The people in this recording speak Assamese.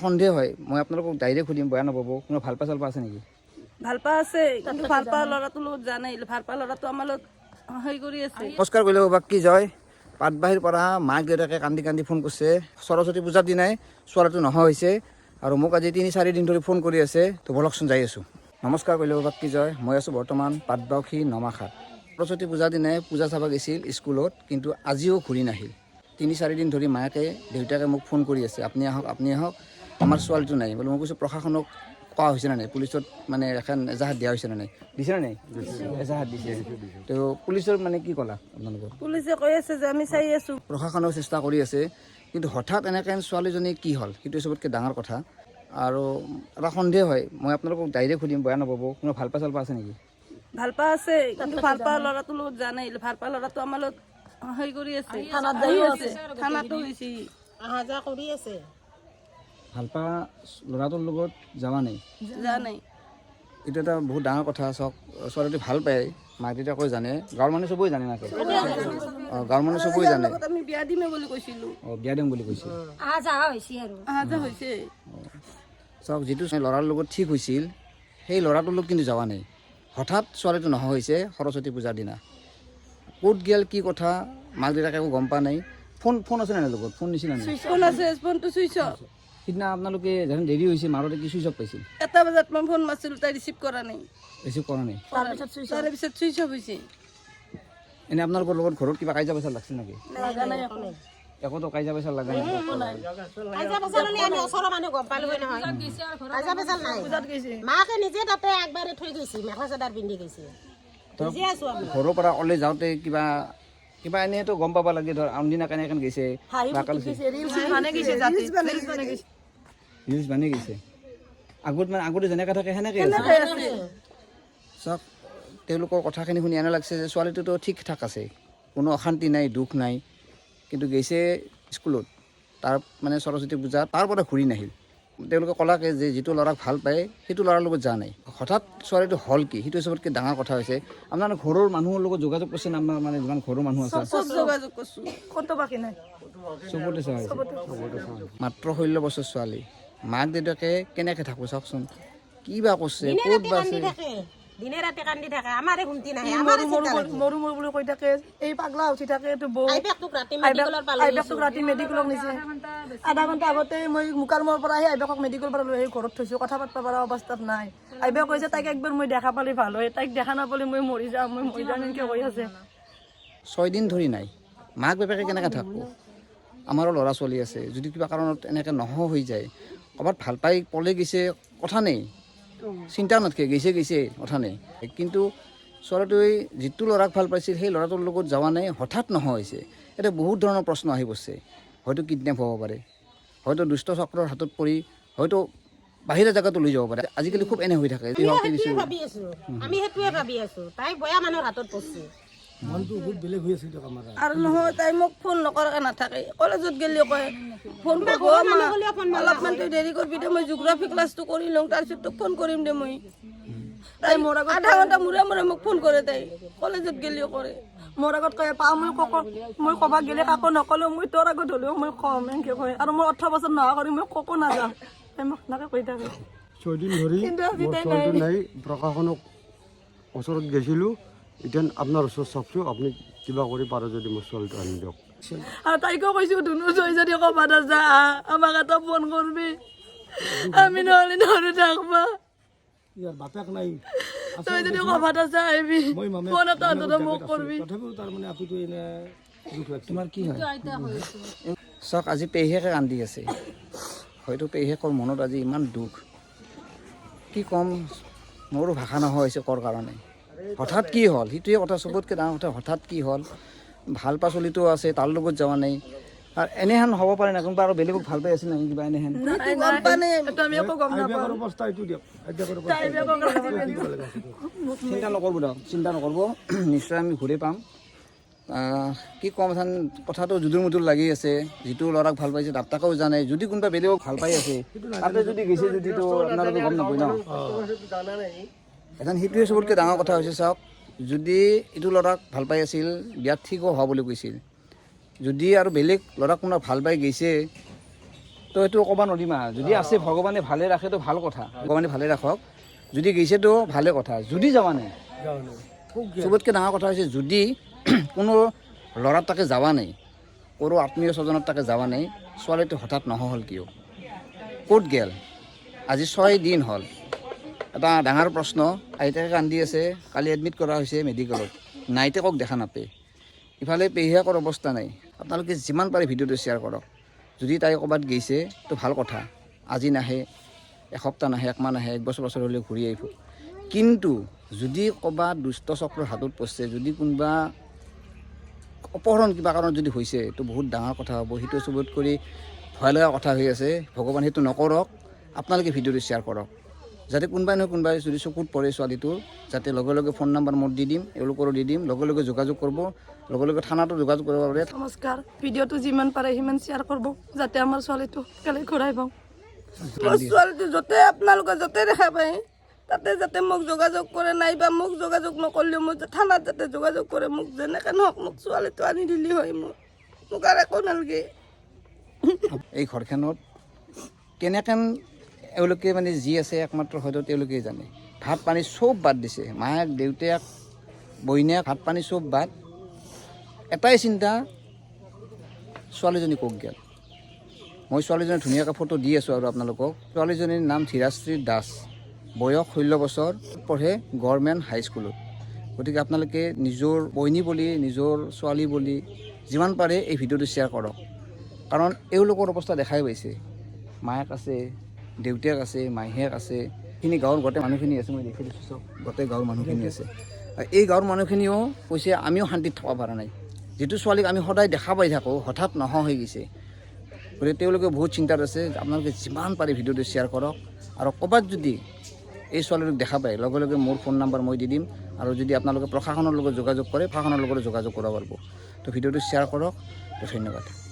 সন্দেহ হয় মই আপোনালোকক ডাইৰেক্ট সুধিম, বেয়া নাপাব। কোনো ভাল পা চাল পা আছে নেকি? ভাল পা আছে, কিন্তু ভাল পা ল'ৰাটোৰ লগত যোৱা নাই। ভাল পা ল'ৰাটো আমাৰ লগত হেৰি কৰি আছে। নমস্কাৰ কৰিলে বাকী জয়। পাটবাহীৰ পৰা মাক দেউতাকে কান্দি কান্দি ফোন কৰিছে। সৰস্বতী পূজাৰ দিনাই ছোৱালীটো নোহোৱা হৈছে আৰু মোক আজি 3-4 দিন ধৰি ফোন কৰি আছে। তো বলকচোন যাই আছোঁ। নমস্কাৰ কৰিলে বাকী জয়। মই আছোঁ বৰ্তমান পাটবাউসী নমাখাত। সৰস্বতী পূজাৰ দিনাই পূজা চাব গৈছিল স্কুলত, কিন্তু আজিও ঘূৰি নাহিল। 3-4 দিন ধৰি মাকে দেউতাকে মোক ফোন কৰি আছে, আপুনি আহক আপুনি আহক, আমাৰ ছোৱালীটো নাই। বোলে মই কৈছোঁ প্ৰশাসনক কোৱা হৈছে নে নাই, পুলিচত মানে এখন এজাহাত দিয়া হৈছে নে নাই? দিছে নে নাই? এজাহাত দিছে। তো পুলিচৰ মানে কি ক'লা আপোনালোকৰ? পুলিচে কৈ আছে যে আমি চাই আছোঁ। প্ৰশাসনেও চেষ্টা কৰি আছে, কিন্তু হঠাৎ এনেকৈ ছোৱালীজনী কি হ'ল সেইটো চবতকৈ ডাঙৰ কথা। আৰু এটা সন্দেহ হয়, মই আপোনালোকক ডাইৰেক্ট সুধিম, বেয়া নাপাব। কোনো ভাল পা চাল পা আছে নেকি? ভাল পা আছে, কিন্তু ভাল পা ল'ৰাটোৰ লগত যোৱা নাই। ভাল পা ল'ৰাটো আমাৰ লগত হেৰি কৰি আছে, থানাতো গৈছে, অহা যোৱা কৰি আছে। ভাল পা ল'ৰাটোৰ লগত যোৱা নাই? যোৱা নাই। এইটো এটা বহুত ডাঙৰ কথা। চাওক, ছোৱালীটো ভাল পায়, মাক দেউতাকে জানে, গাঁৱৰ মানুহ চবেই জানে নাকি? অঁ, গাঁৱৰ মানুহ চবেই জানে। আমি বিয়া দিমে বুলি কৈছিলোঁ। অঁ, বিয়া দিম বুলি কৈছে। অহা যোৱা হৈছে আৰু অহা যোৱা হৈছে। চাওক, যিটো ল'ৰাৰ লগত ঠিক হৈছিল সেই ল'ৰাটোৰ লগত কিন্তু যোৱা নাই। হঠাৎ ছোৱালীটো নোহোৱা হৈছে সৰস্বতী পূজাৰ দিনা। ক'ত গেল কি কথা মাক দেউতাকে একো গম পোৱা নাই। ফোন আছে নাই লগত? ফোন নিছিল নাই? ফোন আছে, ফোনটো চুইচ অফ। সিদিনা আপোনালোকে যেন দেৰি হৈছে মাৰোতে কি চুইচ অফ পাইছিল? 1 বজাত মই ফোন মাৰিছিলোঁ, তাই ৰিচিভ কৰা নাই। ৰিচিভ কৰা নাই? তাৰে পিছত চুইচ অফ হৈছে। এনেই আপোনালোকৰ লগত ঘৰত কিবা কাজিয়া পেচাল লাগছিল নেকি? লগা নাই একো। একোতো কাজিয়া পেচাল লগা নাই? কাজিয়া পেচাল হ'লে আমি ওচৰৰ মানুহ গম পালোৱে নহয়। কাজিয়া পেচাল নাই। মাকে নিজে তাতে একবাৰে থৈ গৈছে, মেখেলা চাদৰ পিন্ধি গৈছে। বুজি আছো আমি। ঘৰৰ পৰা ওলাই যাওঁতে কিবা এনেইতো গম পাব লাগে, ধৰ আমদিনা কেনেকৈ গৈছে, নিউজ বানি গৈছে। আগতে যেনেকৈ থাকে সেনেকৈ আছে। চাওক, তেওঁলোকৰ কথাখিনি শুনি এনে লাগছে যে ছোৱালীটোতো ঠিক ঠাক আছে, কোনো অশান্তি নাই, দুখ নাই, কিন্তু গৈছে স্কুলত তাৰ মানে সৰস্বতী পূজা, তাৰ পৰা ঘূৰি নাহিল। তেওঁলোকে ক'লাকে যে যিটো ল'ৰাক ভাল পায় সেইটো ল'ৰাৰ লগত যোৱা নাই। হঠাৎ ছোৱালীটো হ'ল কি, সেইটো চবতকৈ ডাঙৰ কথা হৈছে। আপোনাৰ ঘৰৰ মানুহৰ লগত যোগাযোগ কৰিছে না? আপোনাৰ মানে যিমান ঘৰৰ মানুহ আছে চব যোগাযোগ কৰিছোঁ, ক'তো বাকী নাই। চবতে চোৱা হৈছে। মাত্ৰ 16 বছৰ ছোৱালী, মাক দেউতাকে কেনেকৈ থাকোঁ চাওকচোন, কি বা কৰিছে, ক'ত বা আছে। দিনে ৰাতি কান্দি থাকে, আমাৰে শুনতি নাহে, আমাৰে চিন্তা লাগে। মৰু বুলি কৈ থাকে, এই পাগলা উঠি থাকে। এইটো বৌ আইবেকটোক ৰাতি মেডিকেলৰ পালে আইবেকটোক ৰাতি মেডিকেলত নিছে। আধা ঘণ্টা আগতে মই মুকালমৰ পৰা আহি আইবেকক মেডিকেলৰ পৰা লৈ আহি ঘৰত থৈছোঁ, কথা পাতিব পৰা অৱস্থাত নাই। আইবেক কৈছে তাইক একবাৰ মই দেখা পালে ভাল হয়, তাইক দেখা নাপালে মই মৰি যাম এনেকৈ কৈ আছে। 6 দিন ধৰি নাই। মাক বাপেকে কেনেকৈ থাকব? আমাৰো ল'ৰা ছোৱালী আছে, যদি কিবা কাৰণত এনেকৈ নোহোৱা হৈ যায়, ক'ৰবাত ভাল পাই পলাই গৈছে, কথা নেই, চিন্তা নাথাকে, গৈছে কথা নেই। কিন্তু ছোৱালীটোৱে যিটো ল'ৰাক ভাল পাইছিল সেই ল'ৰাটোৰ লগত যোৱা নাই, হঠাৎ নোহোৱা হৈছে। এতিয়া বহুত ধৰণৰ প্ৰশ্ন আহি পৰিছে। হয়তো কিডনেপ হ'ব পাৰে, হয়তো দুষ্ট চক্ৰৰ হাতত পৰি হয়তো বাহিৰা জেগাতো লৈ যাব পাৰে। আজিকালি খুব এনে হৈ থাকে। আমি সেইটোৱে ভাবি আছো, তাই বয়া মানুহৰ হাতত পৰিছে। আৰু নহয়, তাই মোক ফোন নকৰাকৈ নাথাকে। কলেজত গ'লেও কয় ফোন কৰিব, অলপমান তই দেৰি কৰিবি দে, মই জিঅ'গ্ৰাফী ক্লাছটো কৰি লওঁ, তাৰপিছত তোক ফোন কৰিম দে। মই তাই মোৰ আগত আধা ঘণ্টা মূৰে মোক ফোন কৰে, তাই কলেজত গ'লেও কৰে। মোৰ আগত কয় পা মই ক'বা গ'লে কাকো নকলেও মই তোৰ আগত হ'লেও মই কম এনেকৈ কয়। আৰু মই 18 বছৰ নোহোৱা কৰি মই ক'কো নাযাওঁ, তাই মোক সেনেকৈ কৈ থাকে। 6 দিন ধৰি মোৰ ছোৱালীটো নাই। প্ৰশাসনক ওচৰত গৈছিলোঁ, এতিয়া আপোনাৰ ওচৰত চাওকচোন, আপুনি কিবা কৰি পাৰে যদি মোৰ ছোৱালীটো আনি দিয়ক। আৰু তাইকো কৈছোঁ ধুনু তই যদি ক'ৰবাত যা আমাক এটা ফোন কৰবি, আমি নহ'লে নৰো থাকবা। বাপেক নাই, তই যদি ক'ৰবাত যা আহিবি, ফোন এটা অন্তত মোক কৰবি। তথাপিও তাৰমানে আপুটো এনে দুখ লাগছে। তোমাৰ কি হয়? চাওক, আজি পেহীয়েকে কান্দি আছে। হয়তো পেহীয়েকৰ মনত আজি ইমান দুখ, কি ক'ম, মোৰো ভাষা নোহোৱা হৈছে ক'ৰ কাৰণে। হঠাৎ কি হ'ল সেইটোৱে কথা, চবতকৈ ডাঙৰ কথা। হঠাৎ কি হ'ল, ভাল পাচলিটো আছে, তাৰ লগত যোৱা নাই। আৰু এনেহেন হ'ব পাৰে না, কোনোবা আৰু বেলেগক ভাল পাই আছিল নেকি, কিবা এনেহেন অৱস্থা এইটো দিয়ক। চিন্তা নকৰব দিয়ক, চিন্তা নকৰব, নিশ্চয় আমি ঘূৰি পাম। কি ক'ম, কথাটো জুদুৰ মুদুৰ লাগি আছে। যিটো ল'ৰাক ভাল পাইছে তাকো জানে, যদি কোনোবা বেলেগক ভাল পাই আছে তাতে যদি গৈছে, যদিতো আপোনালোকে গম নাপায় ন। এখন সেইটোৱে চবতকৈ ডাঙৰ কথা হৈছে। চাওক, যদি এইটো ল'ৰাক ভাল পাই আছিল, বিয়াত ঠিকো হোৱা বুলি কৈছিল, যদি আৰু বেলেগ ল'ৰাক কোনোবা ভাল পাই গৈছে, তো এইটো ক'ব নোৱাৰিম আৰু যদি আছে ভগৱানে ভালে ৰাখেতো ভাল কথা, ভগৱানে ভালে ৰাখক। যদি গৈছেতো ভালে কথা, যদি যোৱা নাই চবতকৈ ডাঙৰ কথা হৈছে যদি কোনো ল'ৰাৰ তাকে যোৱা নাই, কোনো আত্মীয় স্বজনৰ তাকে যোৱা নাই, ছোৱালীটো হঠাৎ নহ'ল কিয়, ক'ত গেল? আজি 6 দিন হ'ল। এটা ডাঙৰ প্ৰশ্ন। আইতাকে কান্দি আছে, কালি এডমিট কৰা হৈছে মেডিকেলত, নাইতেকক দেখা নাপায়। ইফালে পেহীয়েকৰ অৱস্থা নাই। আপোনালোকে যিমান পাৰে ভিডিঅ'টো শ্বেয়াৰ কৰক। যদি তাই ক'ৰবাত গৈছে তো ভাল কথা, আজি নাহে, এসপ্তাহ নাহে, 1 মাহ নাহে, 1 বছৰ হ'লেও ঘূৰি আহিব। কিন্তু যদি ক'ৰবাত দুষ্ট চক্ৰৰ হাতত পৰিছে, যদি কোনোবা অপহৰণ কিবা কাৰণত যদি হৈছে, তো বহুত ডাঙৰ কথা হ'ব। সেইটো চবত কৰি ভয় লগা কথা হৈ আছে। ভগৱান সেইটো নকৰক। আপোনালোকে ভিডিঅ'টো শ্বেয়াৰ কৰক, যাতে কোনোবাই নহয় কোনোবাই যদি চকুত পৰে ছোৱালীটোৰ, যাতে লগে লগে ফোন নম্বৰ মোৰ দি দিম, এওঁলোকৰো দি দিম, লগে লগে যোগাযোগ কৰিব, লগে লগে থানাতো যোগাযোগ কৰিব পাৰে। নমস্কাৰ, ভিডিঅ'টো যিমান পাৰে সিমান শ্বেয়াৰ কৰিব, যাতে আমাৰ ছোৱালীটো সোনকালে ঘূৰাই পাওঁ। মোৰ ছোৱালীটো য'তে আপোনালোকে য'তে দেখা পায় তাতে যাতে মোক যোগাযোগ কৰে, নাইবা মোক যোগাযোগ নকৰিলেও মই থানাত যাতে যোগাযোগ কৰে, মোক যেনেকৈ নহওক মোক ছোৱালীটো আনি দিলে হয়। মোক আৰু একো নালাগে। এই ঘৰখনত কেনেকৈ এওঁলোকে মানে যি আছে একমাত্ৰ হয়তো তেওঁলোকেই জানে। ভাত পানী চব বাদ দিছে, মাক দেউতাক বইনাক ভাত পানী চব বাদ। এটাই চিন্তা, ছোৱালীজনী ক'ত গ'ল। মই ছোৱালীজনী ধুনীয়াকৈ ফটো দি আছোঁ আৰু আপোনালোকক। ছোৱালীজনীৰ নাম ধীৰাশ্ৰী দাস, বয়স 16 বছৰ, পঢ়ে গভৰ্ণমেণ্ট হাইস্কুলত। গতিকে আপোনালোকে নিজৰ বইনী বুলি, নিজৰ ছোৱালী বুলি যিমান পাৰে এই ভিডিঅ'টো শ্বেয়াৰ কৰক। কাৰণ এওঁলোকৰ অৱস্থা দেখাই পাইছে, মায়েক আছে, দেউতাক আছে, মাহীয়েক আছে, সেইখিনি গাঁৱৰ গোটেই মানুহখিনি আছে, মই দেখি দিছোঁ চব, গোটেই গাঁৱৰ মানুহখিনি আছে। এই গাঁৱৰ মানুহখিনিও কৈছে আমিও শান্তিত থ'ব পৰা নাই। যিটো ছোৱালীক আমি সদায় দেখা পাই থাকোঁ হঠাৎ নোহোৱা হৈ গৈছে। গতিকে তেওঁলোকে বহুত চিন্তাত আছে। আপোনালোকে যিমান পাৰে ভিডিঅ'টো শ্বেয়াৰ কৰক। আৰু ক'ৰবাত যদি এই ছোৱালীটোক দেখা পায়, লগে লগে মোৰ ফোন নম্বৰ মই দি দিম। আৰু যদি আপোনালোকে প্ৰশাসনৰ লগত যোগাযোগ কৰে, প্ৰশাসনৰ লগত যোগাযোগ কৰিব পাৰিব। তো ভিডিঅ'টো শ্বেয়াৰ কৰক। তো ধন্যবাদ।